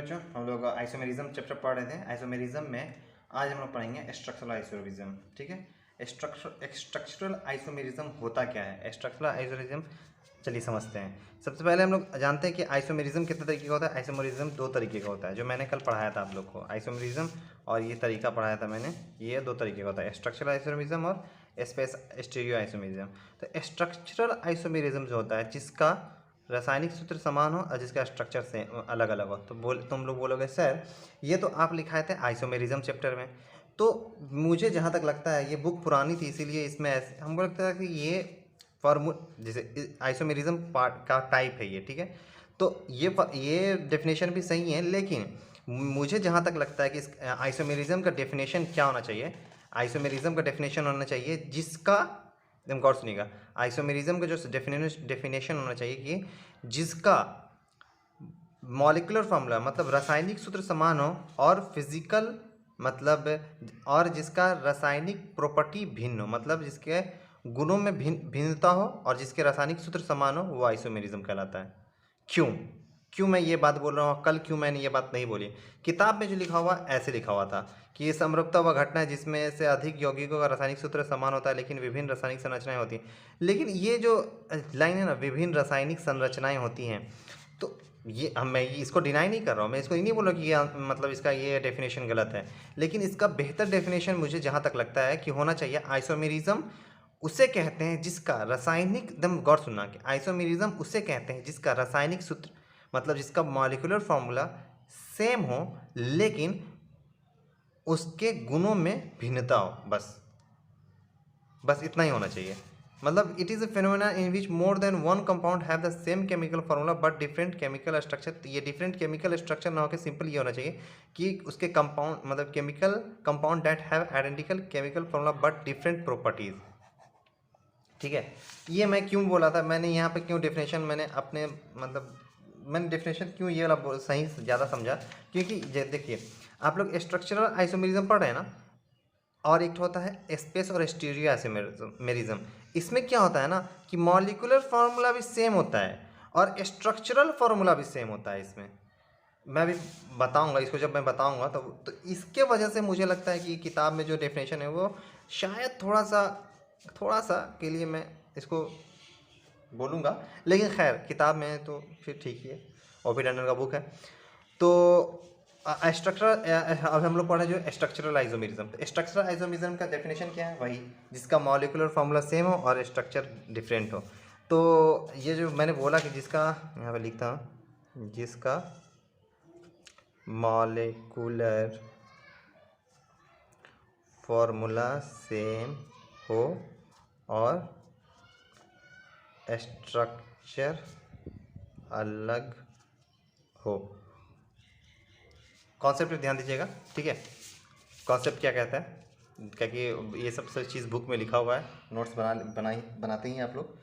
बच्चों, हम लोग आइसोमेरिज्म चैप्टर पढ़ रहे थे। आइसोमेरिज्म में आज हम लोग पढ़ेंगे स्ट्रक्चरल आइसोमेरिज्म। ठीक है, स्ट्रक्चरल आइसोमेरिज्म होता क्या है? स्ट्रक्चरल आइसोमेरिज्म चलिए समझते हैं। सबसे पहले हम लोग जानते हैं कि आइसोमेरिज्म कितने तरीके का होता है। आइसोमेरिज्म दो तरीके का होता है, जो मैंने कल पढ़ाया था आप लोग को। आइसोमेरिज्म और ये तरीका पढ़ाया था मैंने, ये दो तरीके का होता है, स्ट्रक्चरल आइसोमेरिज्म और स्टीरियो आइसोमेरिज्म। तो स्ट्रक्चरल आइसोमेरिज्म जो होता है जिसका रासायनिक सूत्र समान हो और जिसका स्ट्रक्चर से अलग अलग हो। तो तुम लोग बोलोगे सर ये तो आप लिखाए थे आइसोमेरिज्म चैप्टर में। तो मुझे जहाँ तक लगता है ये बुक पुरानी थी, इसीलिए इसमें ऐसे हमको लगता है कि ये जैसे आइसोमेरिज्म पार्ट का टाइप है ये। ठीक है, तो ये डेफिनेशन भी सही है, लेकिन मुझे जहाँ तक लगता है कि इस आइसोमेरिज्म का डेफिनेशन क्या होना चाहिए। आइसोमेरिज्म का डेफिनेशन होना चाहिए जिसका, एकदम गौर सुनिएगा, आइसोमेरिज्म का जो डेफिनेशन होना चाहिए कि जिसका मॉलिक्यूलर फार्मूला मतलब रासायनिक सूत्र समान हो और फिजिकल मतलब, और जिसका रासायनिक प्रॉपर्टी भिन्न हो, मतलब जिसके गुणों में भिन्नता हो और जिसके रासायनिक सूत्र समान हो, वो आइसोमेरिज्म कहलाता है। क्यों क्यों मैं ये बात बोल रहा हूँ? कल क्यों मैंने ये बात नहीं बोली? किताब में जो लिखा हुआ ऐसे लिखा हुआ था कि ये समरूपता वह घटना है जिसमें से अधिक यौगिकों का रासायनिक सूत्र समान होता है लेकिन विभिन्न रासायनिक संरचनाएं होती हैं। लेकिन ये जो लाइन है ना, विभिन्न रासायनिक संरचनाएं होती हैं, तो ये मैं इसको डिनाई नहीं कर रहा हूँ, मैं इसको ये नहीं बोल रहा कि ये मतलब इसका ये डेफिनेशन गलत है, लेकिन इसका बेहतर डेफिनेशन मुझे जहाँ तक लगता है कि होना चाहिए, आइसोमेरिज्म उसे कहते हैं जिसका रासायनिक, एकदम गौर सुनना, कि आइसोमेरिज्म उसे कहते हैं जिसका रासायनिक सूत्र मतलब जिसका मॉलिक्यूलर फॉर्मूला सेम हो लेकिन उसके गुणों में भिन्नता हो। बस इतना ही होना चाहिए। मतलब it is a phenomena in which more than one compound have the same chemical formula but different chemical structure. ये डिफरेंट केमिकल स्ट्रक्चर ना होकर सिंपल ये होना चाहिए कि उसके कंपाउंड मतलब chemical compound that have identical chemical formula but different properties. ठीक है, ये मैं क्यों बोला था, मैंने यहाँ पे क्यों डेफिनेशन मैंने अपने मतलब मैंने डेफिनेशन क्यों ये वाला सही ज़्यादा समझा, क्योंकि देखिए आप लोग स्ट्रक्चरल आइसोमेरिज्म पढ़ रहे हैं ना, और एक होता है स्पेस और स्टीरियो आइसोमेरिज्म। इसमें क्या होता है ना कि मॉलिक्यूलर फार्मूला भी सेम होता है और स्ट्रक्चरल फार्मूला भी सेम होता है। इसमें मैं भी बताऊंगा, इसको जब मैं बताऊंगा तो इसके वजह से मुझे लगता है कि किताब में जो डेफिनेशन है वो शायद थोड़ा सा के लिए मैं इसको बोलूँगा, लेकिन खैर किताब में तो फिर ठीक ही है, ओपी टंडन का बुक है। तो स्ट्रक्चरल, अब हम लोग पढ़े जो स्ट्रक्चरल आइसोमेरिज्म। तो स्ट्रक्चरल आइसोमेरिज्म का डेफिनेशन क्या है? वही जिसका मॉलिक्यूलर फार्मूला सेम हो और स्ट्रक्चर डिफरेंट हो। तो ये जो मैंने बोला कि जिसका, यहाँ पे लिखता हूँ, जिसका मॉलिक्यूलर फार्मूला सेम हो और स्ट्रक्चर अलग हो। कॉन्सेप्ट पे ध्यान दीजिएगा, ठीक है। कॉन्सेप्ट क्या कहता है, क्योंकि ये सब चीज़ बुक में लिखा हुआ है, नोट्स बनाते ही आप लोग,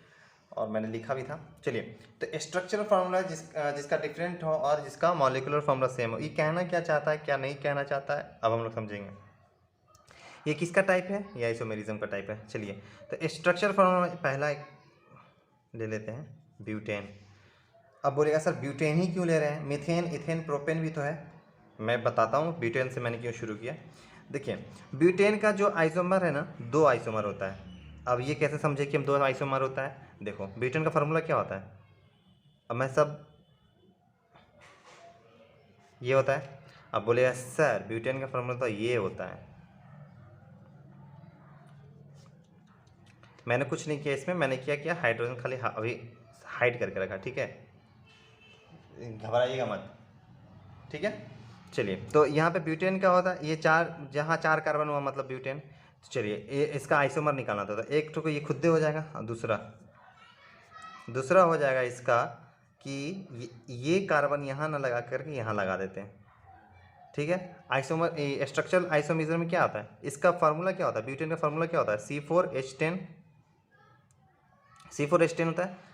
और मैंने लिखा भी था। चलिए, तो स्ट्रक्चरल फार्मूला जिसका डिफरेंट हो और जिसका मॉलिक्यूलर फार्मूला सेम हो, ये कहना क्या चाहता है, क्या नहीं कहना चाहता है, अब हम लोग समझेंगे। ये किसका टाइप है? ये आइसोमेरिज्म का टाइप है। चलिए, तो स्ट्रक्चरल फार्मूला पहला एक ले लेते हैं, ब्यूटेन। अब बोलेगा सर ब्यूटेन ही क्यों ले रहे हैं, मीथेन इथेन प्रोपेन भी तो है। मैं बताता हूँ ब्यूटेन से मैंने क्यों शुरू किया। देखिए, ब्यूटेन का जो आइसोमर है ना, दो आइसोमर होता है। अब ये कैसे समझे कि हम दो आइसोमर होता है? देखो, ब्यूटेन का फार्मूला क्या होता है, अब मैं सब ये होता है। अब बोलेगा सर ब्यूटेन का फार्मूला तो ये होता है। मैंने कुछ नहीं किया इसमें, मैंने क्या हाइड्रोजन खाली अभी हाइड करके रखा, ठीक है, घबराइएगा मत, ठीक है। चलिए, तो यहाँ पे ब्यूटेन क्या होता है, ये जहाँ चार कार्बन हुआ मतलब ब्यूटेन। तो चलिए, इसका आइसोमर निकालना था, तो एक तो ये खुद हो जाएगा, और दूसरा हो जाएगा इसका कि ये कार्बन यहाँ ना लगा करके यहाँ लगा देते हैं, ठीक है। आइसोमर स्ट्रक्चरल आइसोमेरिज्म में क्या आता है, इसका फार्मूला क्या होता है, ब्यूटेन का फार्मूला क्या होता है, C4H10 होता है।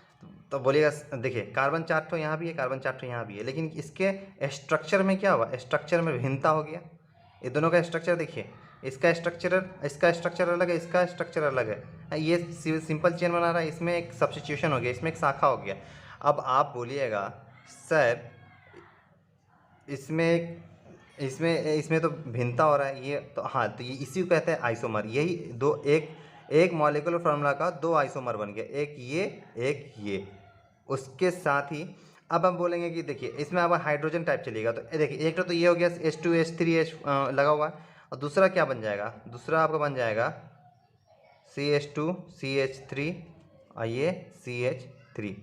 तो बोलिएगा देखिए, कार्बन 4 ठो यहाँ भी है, कार्बन 4 ठो यहाँ भी है, लेकिन इसके स्ट्रक्चर में क्या हुआ, स्ट्रक्चर में भिन्नता हो गया। ये दोनों का स्ट्रक्चर देखिए, इसका स्ट्रक्चर अलग है, इसका स्ट्रक्चर अलग है। ये सिंपल चेन बना रहा है, इसमें एक सब्स्टिट्यूशन हो गया, इसमें एक शाखा हो गया। अब आप बोलिएगा सर इसमें इसमें इसमें तो भिन्नता हो रहा है ये तो, हाँ, तो ये इसी को कहते हैं आइसोमर। यही दो, एक मॉलिक्यूलर फार्मूला का दो आइसोमर बन गया, एक ये। उसके साथ ही अब हम बोलेंगे कि देखिए इसमें अब हाइड्रोजन टाइप चलेगा, तो देखिए एक तो ये हो गया H2H3H लगा हुआ है, और दूसरा क्या बन जाएगा, दूसरा आपका बन जाएगा CH2CH3 और ये CH3।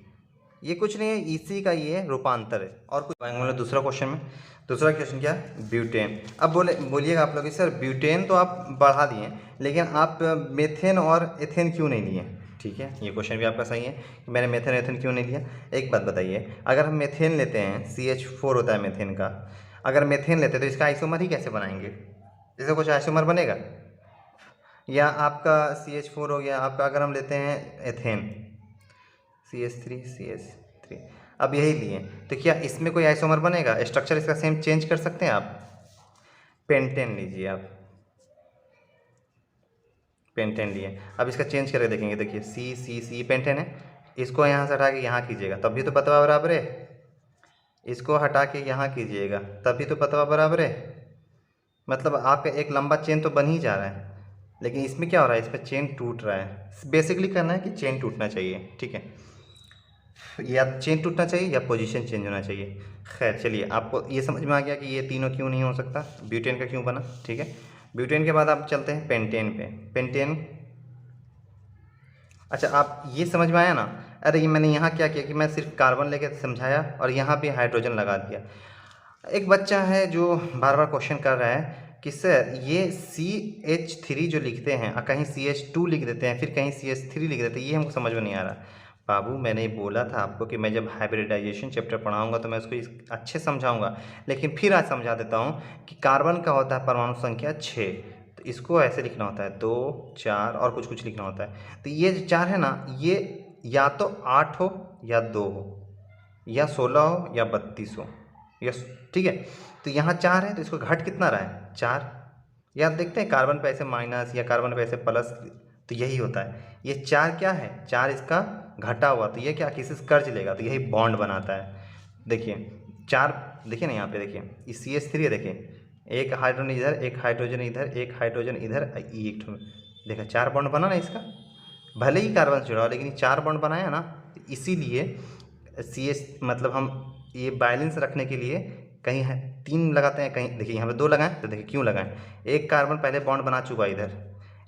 ये कुछ नहीं है, इसी का ये रूपांतर है और कुछ। मतलब दूसरा क्वेश्चन में, दूसरा क्वेश्चन क्या है, ब्यूटेन। अब बोलिएगा आप लोग कि सर ब्यूटेन तो आप बढ़ा दिए, लेकिन आप मेथेन और एथेन क्यों नहीं लिए। ठीक है, ये क्वेश्चन भी आपका सही है कि मैंने मेथेन एथेन क्यों नहीं लिया। एक बात बताइए, अगर हम मेथेन लेते हैं, CH4 होता है मेथेन का, अगर मेथेन लेते हैं तो इसका आइसोमर ही कैसे बनाएंगे, इसका कुछ आइसोमर बनेगा। या आपका CH4 हो गया आपका, अगर हम लेते हैं एथेन CH3 अब यही लिए, तो क्या इसमें कोई आइसोमर बनेगा, स्ट्रक्चर इसका सेम चेंज कर सकते हैं आप। पेंटेन लीजिए आप, पेंटेन लिए, अब इसका चेंज करके देखेंगे, देखिए C पेंटेन है, इसको यहाँ से हटा के यहाँ कीजिएगा तब भी तो पतवा बराबर है, इसको हटा के यहाँ कीजिएगा तब भी तो पतवा बराबर है। मतलब आपका एक लंबा चेन तो बन ही जा रहा है, लेकिन इसमें क्या हो रहा है, इस पर चेन टूट रहा है। बेसिकली करना है कि चेन टूटना चाहिए, ठीक है, या चेन टूटना चाहिए या पोजीशन चेंज होना चाहिए। खैर चलिए, आपको ये समझ में आ गया कि ये तीनों क्यों नहीं हो सकता, ब्यूटेन का क्यों बना। ठीक है, ब्यूटेन के बाद आप चलते हैं पेंटेन पे। पेंटेन, अच्छा आप ये समझ में आया ना। अरे ये मैंने यहाँ क्या किया कि मैं सिर्फ कार्बन लेके समझाया और यहाँ पे हाइड्रोजन लगा दिया। एक बच्चा है जो बार बार क्वेश्चन कर रहा है कि सर ये CH3 जो लिखते हैं और कहीं CH2 लिख देते हैं, फिर कहीं CH3 लिख देते हैं, ये हमको समझ में नहीं आ रहा। बाबू मैंने बोला था आपको कि मैं जब हाइब्रिडाइजेशन चैप्टर पढ़ाऊंगा तो मैं उसको अच्छे समझाऊंगा, लेकिन फिर आज समझा देता हूँ कि कार्बन का होता है परमाणु संख्या 6, तो इसको ऐसे लिखना होता है 2 4 और कुछ कुछ लिखना होता है। तो ये जो 4 है ना, ये या तो 8 हो या 2 हो या 16 हो या 32 हो, यस ठीक है। तो यहाँ 4 है तो इसको घट कितना रहा है, 4। या देखते हैं कार्बन पे ऐसे माइनस या कार्बन पे ऐसे प्लस, तो यही होता है। ये 4 क्या है, 4 इसका घटा हुआ, तो ये क्या किसी से कर्ज लेगा, तो यही बॉन्ड बनाता है। देखिए 4, देखिए ना यहाँ पे देखिए ये CH3 है, देखिए एक हाइड्रोजन इधर, एक हाइड्रोजन इधर, एक हाइड्रोजन इधर, एक देखा 4 बॉन्ड बना ना इसका। भले ही कार्बन से जुड़ा हो लेकिन 4 बॉन्ड बनाया ना, इसीलिए CH मतलब हम ये बैलेंस रखने के लिए कहीं है 3 लगाते हैं, कहीं देखिए यहाँ पे 2 लगाएं, तो देखिए क्यों लगाएं, एक कार्बन पहले बॉन्ड बना चुका इधर,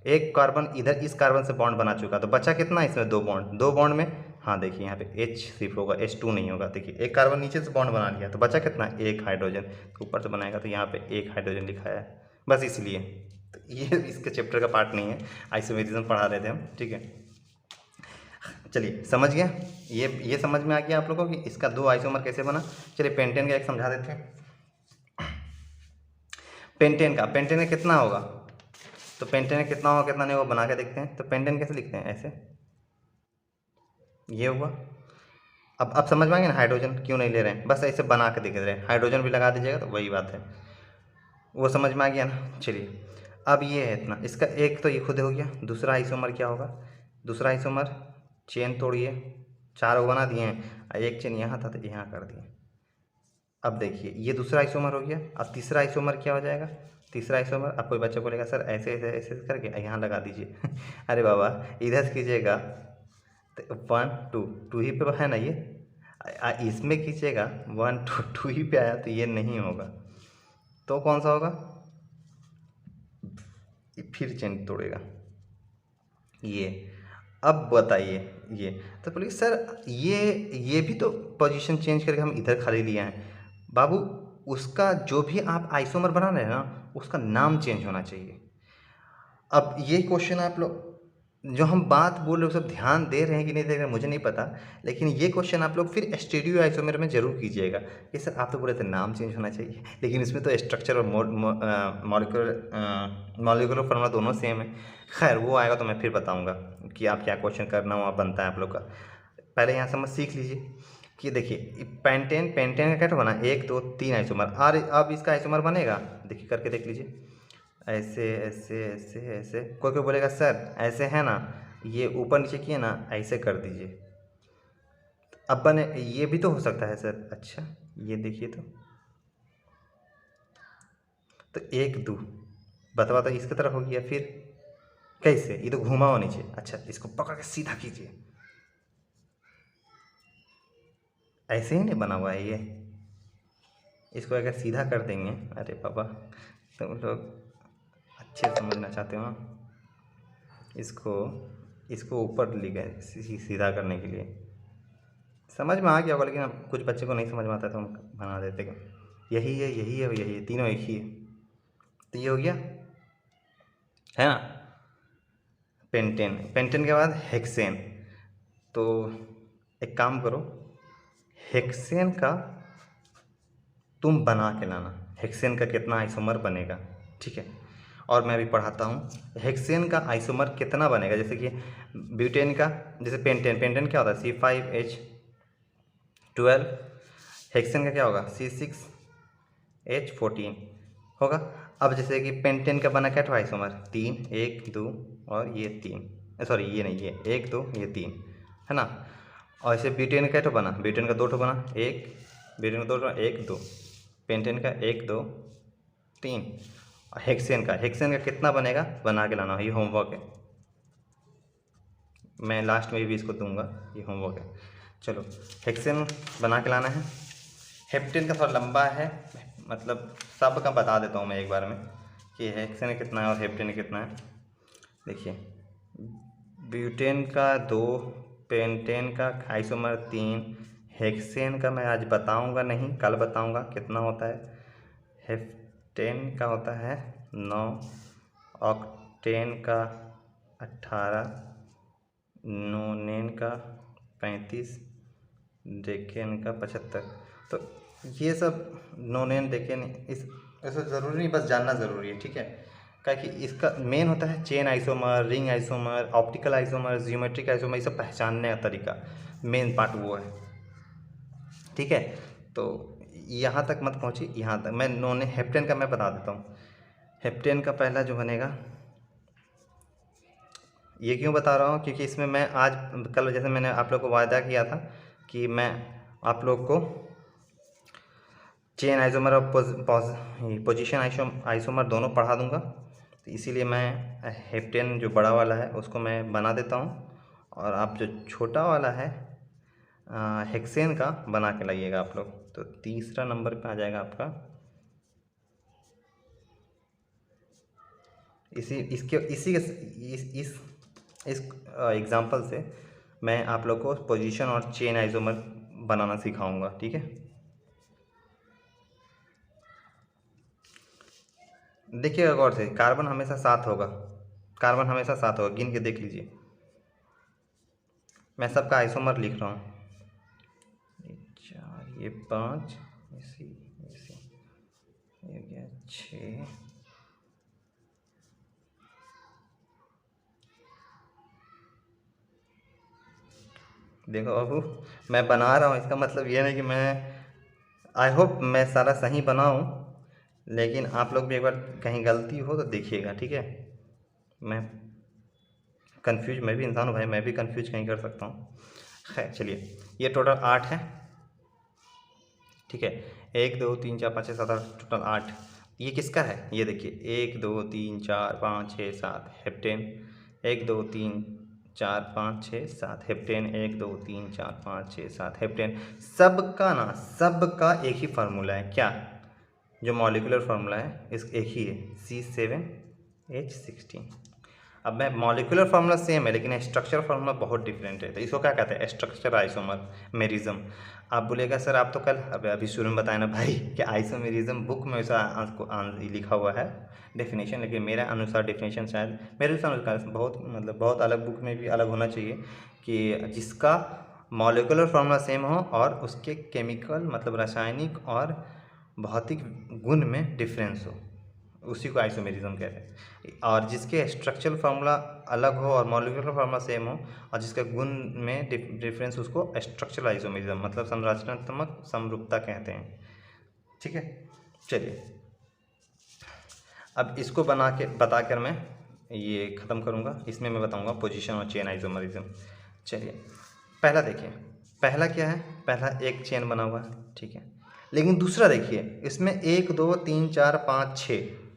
एक कार्बन इधर इस कार्बन से बॉन्ड बना चुका, तो बचा कितना इसमें 2 बॉन्ड, 2 बॉन्ड में हाँ देखिए यहाँ पे H सिर्फ होगा, H2 नहीं होगा। देखिए एक कार्बन नीचे से बॉन्ड बना लिया तो बचा कितना, एक हाइड्रोजन, तो ऊपर से बनाएगा तो यहाँ पे एक हाइड्रोजन लिखा है, बस इसलिए। तो ये इसके चैप्टर का पार्ट नहीं है, आइसोमेरिज्म पढ़ा रहे थे हम, ठीक है। चलिए समझ गया, ये समझ में आ गया आप लोगों को कि इसका 2 आइसोमर कैसे बना। चलिए पेंटेन का एक समझा देते हैं। पेंटेन का कितना होगा, तो पेंटेन का कितना होगा कितना नहीं होगा बना के देखते हैं। तो पेंटेन कैसे लिखते हैं, ऐसे ये हुआ। अब समझ में आ गया ना, हाइड्रोजन क्यों नहीं ले रहे हैं, बस ऐसे बना के दिख रहे हैं, हाइड्रोजन भी लगा दीजिएगा तो वही बात है, वो समझ में आ गया ना। चलिए अब ये है इतना, इसका एक तो ये खुद हो गया। दूसरा आइसोमर क्या होगा, दूसरा आइसोमर चेन तोड़िए, 4 बना दिए हैं, एक चेन यहाँ था तो यहाँ कर दिए। अब देखिए ये दूसरा आइसोमर हो गया। अब तीसरा आइसोमर क्या हो जाएगा, तीसरा आइसोमर अब कोई बच्चा बोलेगा सर ऐसे ऐसे ऐसे करके यहाँ लगा दीजिए अरे बाबा इधर से कीजिएगा तो 1 2 2 ही पे है ना ये, इसमें कीजिएगा 1 2 2 ही पे आया, तो ये नहीं होगा, तो कौन सा होगा, फिर चेन तोड़ेगा ये। अब बताइए ये, तो बोलिए सर ये भी तो पोजीशन चेंज करके हम इधर खाली लिए हैं। बाबू उसका जो भी आप आइसोमर बना रहे हैं ना, उसका नाम चेंज होना चाहिए। अब ये क्वेश्चन आप लोग जो हम बात बोल रहे हो सब ध्यान दे रहे हैं कि नहीं दे रहे हैं मुझे नहीं पता, लेकिन ये क्वेश्चन आप लोग फिर स्टीरियो आइसोमर में जरूर कीजिएगा कि सर आप तो बोले थे नाम चेंज होना चाहिए, लेकिन इसमें तो स्ट्रक्चर और मॉलिक्यूलर फार्मूला दोनों सेम है। खैर वो आएगा तो मैं फिर बताऊंगा कि आप क्या क्वेश्चन करना वहाँ बनता है आप लोग का। पहले यहाँ समझ सीख लीजिए कि देखिए पेंटेन का क्या बना 1 2 3 आइसोमर, और अब इसका आइसोमर बनेगा, देखिए करके देख लीजिए, ऐसे ऐसे ऐसे ऐसे। कोई बोलेगा सर ऐसे है ना, ये ऊपर नीचे किए ना, ऐसे कर दीजिए, अब बने, ये भी तो हो सकता है सर। अच्छा ये देखिए तो तो 1 2 बतवा तो इसकी तरफ हो गया। फिर कैसे, ये तो घुमा हुआ नीचे। अच्छा, इसको पकड़ के सीधा कीजिए। ऐसे ही नहीं बना हुआ है ये। इसको अगर सीधा कर देंगे, अरे बाबा तुम लोग अच्छे समझना चाहते हो ना। इसको इसको ऊपर ले गए सीधा करने के लिए। समझ में आ गया होगा, लेकिन अब कुछ बच्चे को नहीं समझ में आता तो हम बना देते कि यही है यही है यही है, तीनों एक ही है। तो ये हो गया है ना। पेंटेन, पेंटेन के बाद हेक्सेन। तो एक काम करो, हेक्सेन का तुम बना के लाना, हेक्सेन का कितना आइसोमर बनेगा, ठीक है। और मैं अभी पढ़ाता हूँ हेक्सेन का आइसोमर कितना बनेगा। जैसे कि ब्यूटेन का, जैसे पेंटेन, पेंटेन क्या होता है C5H12, हेक्सेन का क्या होगा C6H14 होगा। अब जैसे कि पेंटेन का बना क्या आइसोमर 3, 1 2 और ये 3, सॉरी ये नहीं, ये 1 2 ये 3 है ना। और ऐसे ब्यूटेन का क्या बना, ब्यूटेन का 2 बना, एक ब्यूटेन का 2 1 2, पेंटेन का 1 2 3। और हेक्सेन का कितना बनेगा बना के लाना, ये होमवर्क है। मैं लास्ट में भी इसको दूंगा, ये होमवर्क है। चलो हेक्सेन बना के लाना है। हेप्टेन का थोड़ा लंबा है, मतलब सब का बता देता हूँ मैं एक बार में कि हेक्सेन कितना है और हेप्टेन कितना है। देखिए ब्यूटेन का 2, पेंटेन का आइसोमर 3, हेक्सेन का मैं आज बताऊंगा नहीं, कल बताऊंगा कितना होता है। हेप्टेन का होता है 9, ऑक्टेन का 18, नोनेन का 35, डेकेन का 75। तो ये सब नोनेन डेकेन इस ऐसा ज़रूरी नहीं, बस जानना ज़रूरी है, ठीक है। क्या कि इसका मेन होता है chain isomer, ring isomer, optical isomer, geometric isomer, ये सब पहचानने का तरीका, मेन पार्ट वो है, ठीक है। तो यहाँ तक मत पहुँची, यहाँ तक मैं हेप्टेन का मैं बता देता हूँ। हेप्टेन का पहला जो बनेगा, ये क्यों बता रहा हूँ क्योंकि इसमें मैं आज कल जैसे मैंने आप लोग को वायदा किया था कि मैं आप लोग को चेन आइसोमर और पोजीशन आइसोमर दोनों पढ़ा दूंगा। तो इसीलिए मैं हेप्टेन जो बड़ा वाला है उसको मैं बना देता हूँ, और आप जो छोटा वाला है हेक्सेन का बना के लाइएगा आप लोग। तो तीसरा नंबर पे आ जाएगा आपका। इस एग्ज़ाम्पल से मैं आप लोग को पोजीशन और चेन आइसोमर बनाना सिखाऊंगा, ठीक है। देखिएगा गौर से, कार्बन हमेशा साथ होगा, कार्बन हमेशा साथ होगा, गिन के देख लीजिए। मैं सबका आइसोमर लिख रहा हूँ, ये 4 ये 5 ये गया 6, देखो बाबू मैं बना रहा हूँ, इसका मतलब ये नहीं कि मैं, आई होप मैं सारा सही बनाऊँ, लेकिन आप लोग भी एक बार कहीं गलती हो तो देखिएगा, ठीक है। मैं मैं भी इंसान हूँ भाई, मैं भी कंफ्यूज कहीं कर सकता हूँ। खैर चलिए, ये टोटल 8 है, ठीक है। 1 2 3 4 5 6 7 8, टोटल 8। ये किसका है, ये देखिए 1 2 3 4 5 6 7 हेप्टेन, 1 2 3 4 5 6 7 हेप्टेन, 1 2 3 4 5 6 7 हेप्टेन। सबका ना, सबका एक ही फार्मूला है, क्या, जो मॉलिक्यूलर फार्मूला है इस एक ही है, C7H16। अब मैं मॉलिक्यूलर फार्मूला सेम है लेकिन स्ट्रक्चर फार्मूला बहुत डिफरेंट है, तो इसको क्या कहते हैं, स्ट्रक्चर आइसोमर मेरिज्म। आप बोलेगा सर आप तो कल अभी शुरू में बताया ना भाई कि आइसोमेरिज्म बुक में वैसा लिखा हुआ है डेफिनेशन, लेकिन मेरा अनुसार डेफिनेशन शायद मेरे अनुसार बहुत मतलब बहुत अलग बुक में भी अलग होना चाहिए, कि जिसका मॉलिक्यूलर फार्मूला सेम हो और उसके केमिकल मतलब रासायनिक और भौतिक गुण में डिफरेंस हो, उसी को आइसोमेरिज्म कहते हैं। और जिसके स्ट्रक्चरल फार्मूला अलग हो और मॉलिक्यूलर फार्मूला सेम हो और जिसका गुण में डिफरेंस, उसको स्ट्रक्चरल आइसोमेरिज्म मतलब संरचनात्मक समरूपता कहते हैं, ठीक है। चलिए अब इसको बताकर मैं ये ख़त्म करूँगा, इसमें मैं बताऊँगा पोजीशन और चेन आइसोमेरिज्म। चलिए पहला देखिए, पहला क्या है, पहला एक चेन बना हुआ है, ठीक है। लेकिन दूसरा देखिए, इसमें 1 2 3 4 5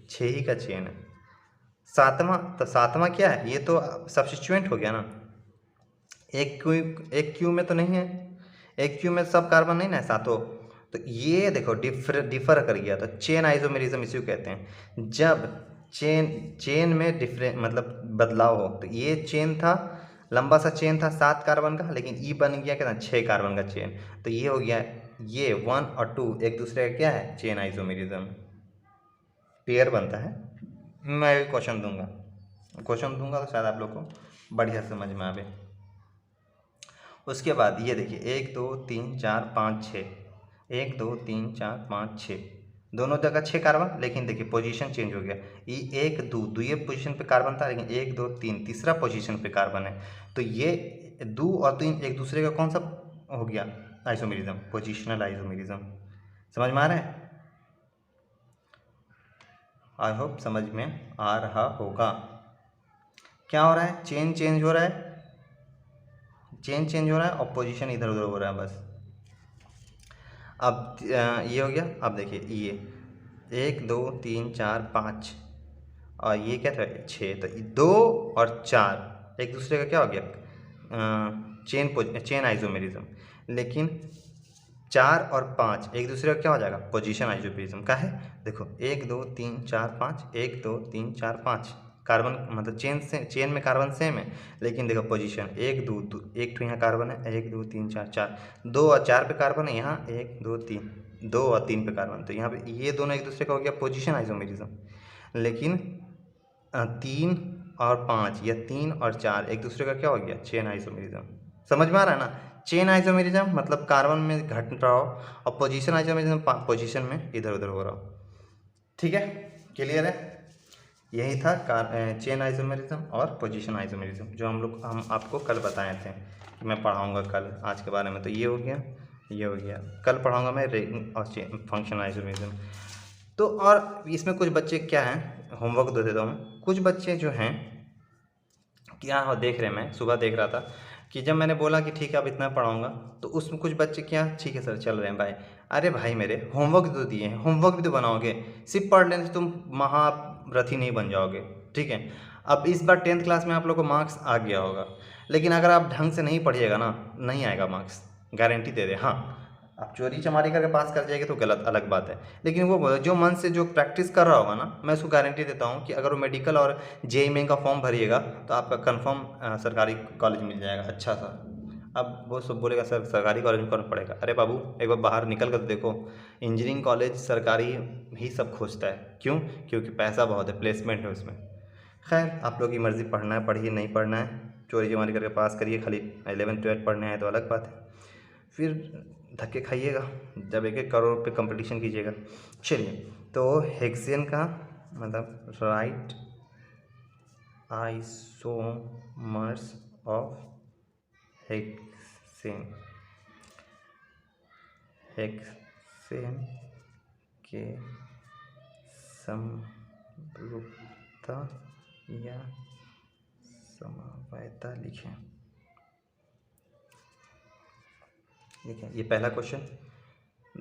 6 ही का चेन है। सातवां, तो सातवां क्या है, ये तो सब्स्टिट्यूएंट हो गया ना, एक क्यू में तो नहीं है, एक क्यू में सब कार्बन नहीं ना है सातों। तो ये देखो डिफर कर गया, तो चेन आइसोमेरिज्म इसी को कहते हैं, जब चेन में डिफरेंट मतलब बदलाव हो। तो ये चेन था, लंबा सा चेन था 7 कार्बन का, लेकिन ई बन गया कितना, 6 कार्बन का चेन। तो ये हो गया, ये 1 और 2 एक दूसरे का क्या है, चेन आइसोमेरिज्म, पेयर बनता है। मैं क्वेश्चन दूंगा तो शायद आप लोग को बढ़िया समझ में आवे। उसके बाद ये देखिए 1 2 3 4 5 6, 1 2 3 4 5 6, दोनों जगह 6 कार्बन, लेकिन देखिए पोजीशन चेंज हो गया। ये 1 2 दुए पोजीशन पे कार्बन था, लेकिन 1 2 3 तीसरा पोजीशन पे कार्बन है। तो ये 2 और 3 एक दूसरे का कौन सा हो गया, आइसोमेरिज्म, पोजिशनल आइसोमेरिज्म। समझ में आ रहा है? आई होप समझ में आ रहा होगा। क्या हो रहा है, चेन चेंज हो रहा है, चेन चेंज हो रहा है और पोजीशन इधर उधर हो रहा है बस। अब ये हो गया। अब देखिए ये 1 2 3 4 5 और ये क्या था 6, तो 2 और 4 एक दूसरे का क्या हो गया, चेन आइसोमेरिज्म। लेकिन 4 और 5 एक दूसरे का क्या हो जाएगा, पोजीशन आइसोमेरिज्म का है। देखो 1 2 3 4 5, 1 2 3 4 5 कार्बन, मतलब चेन में कार्बन सेम है, लेकिन देखो पोजीशन 1 2 एक तो यहाँ कार्बन है, 1 2 3 4 4, 2 और 4 पे कार्बन है, यहाँ 1 2 3, 2 और 3 पे कार्बन, तो यहाँ पे ये दोनों एक दूसरे का हो गया पोजीशन आइसोमेरिज्म। लेकिन 3 और 5 या 3 और 4 एक दूसरे का क्या हो गया, चेन आइसोमेरिज्म। समझ में आ रहा है ना? चेन आइसोमेरिज्म मतलब कार्बन में घट रहा हो, और पोजीशन आइसोमेरिज्म पोजीशन में इधर उधर हो रहा हो। ठीक है, क्लियर है? यही था चेन आइसोमेरिज्म और पोजीशन आइसोमेरिज्म, जो हम आपको कल बताए थे कि मैं पढ़ाऊंगा कल आज के बारे में। तो ये हो गया, ये हो गया, कल पढ़ाऊंगा मैं रिंग और फंक्शन आइसोमेरिज्म। तो और इसमें कुछ बच्चे क्या हैं, होमवर्क दे देता हूँ। कुछ बच्चे जो हैं क्या हो देख रहे हैं, मैं सुबह देख रहा था कि जब मैंने बोला कि ठीक है अब इतना पढ़ाऊंगा, तो उसमें कुछ बच्चे क्या, ठीक है सर चल रहे हैं भाई। अरे भाई मेरे होमवर्क तो दिए हैं, होमवर्क भी तो बनाओगे, सिर्फ पढ़ लेने से तुम महारथी नहीं बन जाओगे। ठीक है, अब इस बार 10th क्लास में आप लोग को मार्क्स आ गया होगा, लेकिन अगर आप ढंग से नहीं पढ़िएगा ना, नहीं आएगा मार्क्स, गारंटी दे दे। हाँ, आप चोरी चमारी करके पास कर जाएंगे तो गलत अलग बात है, लेकिन वो जो मन से जो प्रैक्टिस कर रहा होगा ना, मैं उसको गारंटी देता हूँ कि अगर वो मेडिकल और जेईई मेन का फॉर्म भरिएगा तो आपका कंफर्म सरकारी कॉलेज मिल जाएगा अच्छा सा। अब वो सब बोलेगा सर सरकारी कॉलेज में कौन पढ़ेगा, अरे बाबू एक बार बाहर निकल कर देखो, इंजीनियरिंग कॉलेज सरकारी ही सब खोजता है। क्यों? क्योंकि पैसा बहुत है, प्लेसमेंट है उसमें। खैर आप लोग की मर्ज़ी, पढ़ना है पढ़िए, नहीं पढ़ना है चोरी चमारी करके पास करिए, खाली 11th 12th पढ़ने हैं तो अलग बात है, फिर धक्के खाइएगा जब 1 1 करोड़ पे कंपटीशन कीजिएगा। चलिए, तो हेक्सेन का मतलब right isomers of hexane, hexane के समरूपता या समवायता लिखें। ठीक है, ये पहला क्वेश्चन।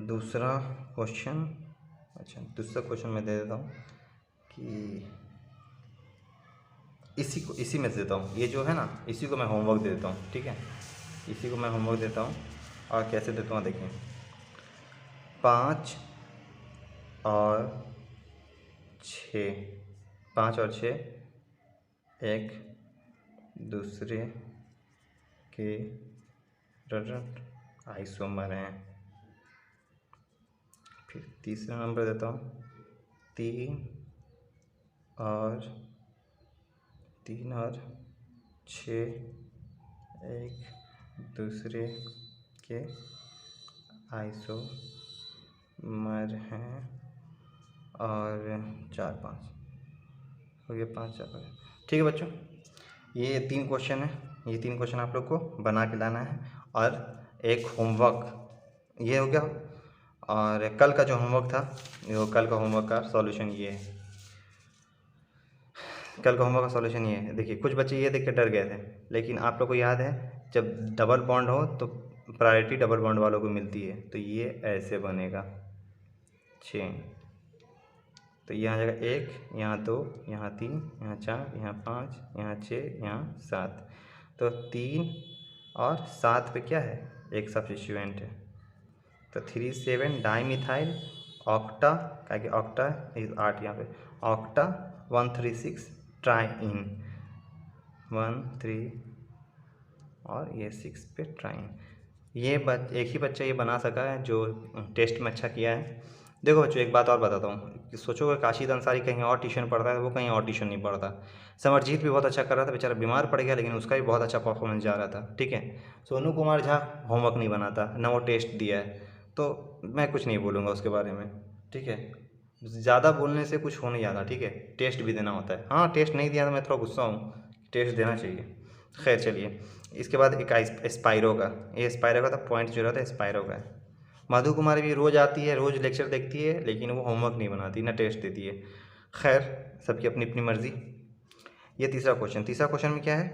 दूसरा क्वेश्चन, अच्छा दूसरा क्वेश्चन मैं दे देता हूँ कि इसी में देता हूँ, ये जो है ना इसी को मैं होमवर्क दे देता हूँ। ठीक है, इसी को मैं होमवर्क देता हूँ, और कैसे देता हूँ देखिए, 5 और 6, 5 और 6 एक दूसरे के आइसोमर हैं। फिर तीसरा नंबर देता हूँ, 3 और 6 एक दूसरे के आइसोमर हैं, और 4 5 हो गया, 5 4 5। ठीक है बच्चों, ये 3 क्वेश्चन है, ये 3 क्वेश्चन आप लोग को बना के लाना है, और एक होमवर्क ये हो गया। और कल का जो होमवर्क था, वो कल का होमवर्क का सॉल्यूशन ये है, कल का होमवर्क का सॉल्यूशन ये है। देखिए कुछ बच्चे ये देख के डर गए थे, लेकिन आप लोग को याद है जब डबल बॉन्ड हो तो प्रायोरिटी डबल बॉन्ड वालों को मिलती है, तो ये ऐसे बनेगा। चेन। तो यहाँ जगह 1, यहाँ 2, यहाँ 3, यहाँ 4, यहाँ 5, यहाँ 6, यहाँ 7। तो 3 और 7 पे क्या है, एक सब्स्टिट्यूएंट है। तो 3 7 डाईमिथाइल ऑक्टा, क्या कि ऑक्टा 8 यहाँ पे, ऑक्टा 136 ट्राइन, 1 3 और ये 6 पे ट्राइन। ये एक ही बच्चा ये बना सका है जो टेस्ट में अच्छा किया है। देखो बच्चों, एक बात और बताता हूँ कि सोचो कि काशिद अंसारी कहीं और ट्यूशन पढ़ता है, वो कहीं और ट्यूशन नहीं पढ़ता। समरजीत भी बहुत अच्छा कर रहा था, बेचारा बीमार पड़ गया, लेकिन उसका भी बहुत अच्छा परफॉर्मेंस जा रहा था, ठीक है। सोनू कुमार झा होमवर्क नहीं बनाता, ना वो टेस्ट दिया है, तो मैं कुछ नहीं बोलूँगा उसके बारे में, ठीक है। ज़्यादा बोलने से कुछ हो नहीं जाता, ठीक है। टेस्ट भी देना होता है। हाँ, टेस्ट नहीं दिया तो मैं थोड़ा गुस्सा हूँ, टेस्ट देना चाहिए। खैर चलिए, इसके बाद एक स्पायरो का, ये स्पायरो का था पॉइंट जो रहता है स्पायरो का है। मधु कुमारी भी रोज़ आती है, रोज़ लेक्चर देखती है, लेकिन वो होमवर्क नहीं बनाती, ना टेस्ट देती है। खैर, सबकी अपनी अपनी मर्जी। ये तीसरा क्वेश्चन में क्या है,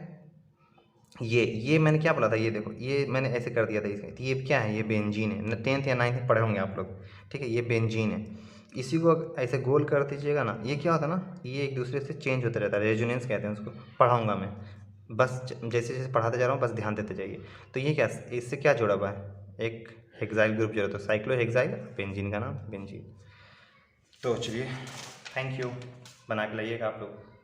ये मैंने क्या बोला था, ये देखो, ये मैंने ऐसे कर दिया था इसमें। तो ये क्या है, ये बेंजीन है, 10th या 9th में पढ़े होंगे आप लोग, ठीक है। ये बेंजीन है, इसी को ऐसे गोल कर दीजिएगा ना, ये क्या होता है ना, ये एक दूसरे से चेंज होते रहता है, रेजोनेंस कहते हैं उसको, पढ़ाऊँगा मैं, बस जैसे जैसे पढ़ाते जा रहा हूँ बस ध्यान देते जाइए। तो ये क्या, इससे क्या जुड़ा हुआ है, एक हेक्साइल ग्रुप जो रहता है, साइक्लोहेक्साइल, बेंजीन का नाम बेंजीन। तो चलिए, थैंक यू, बना के लाइएगा आप लोग।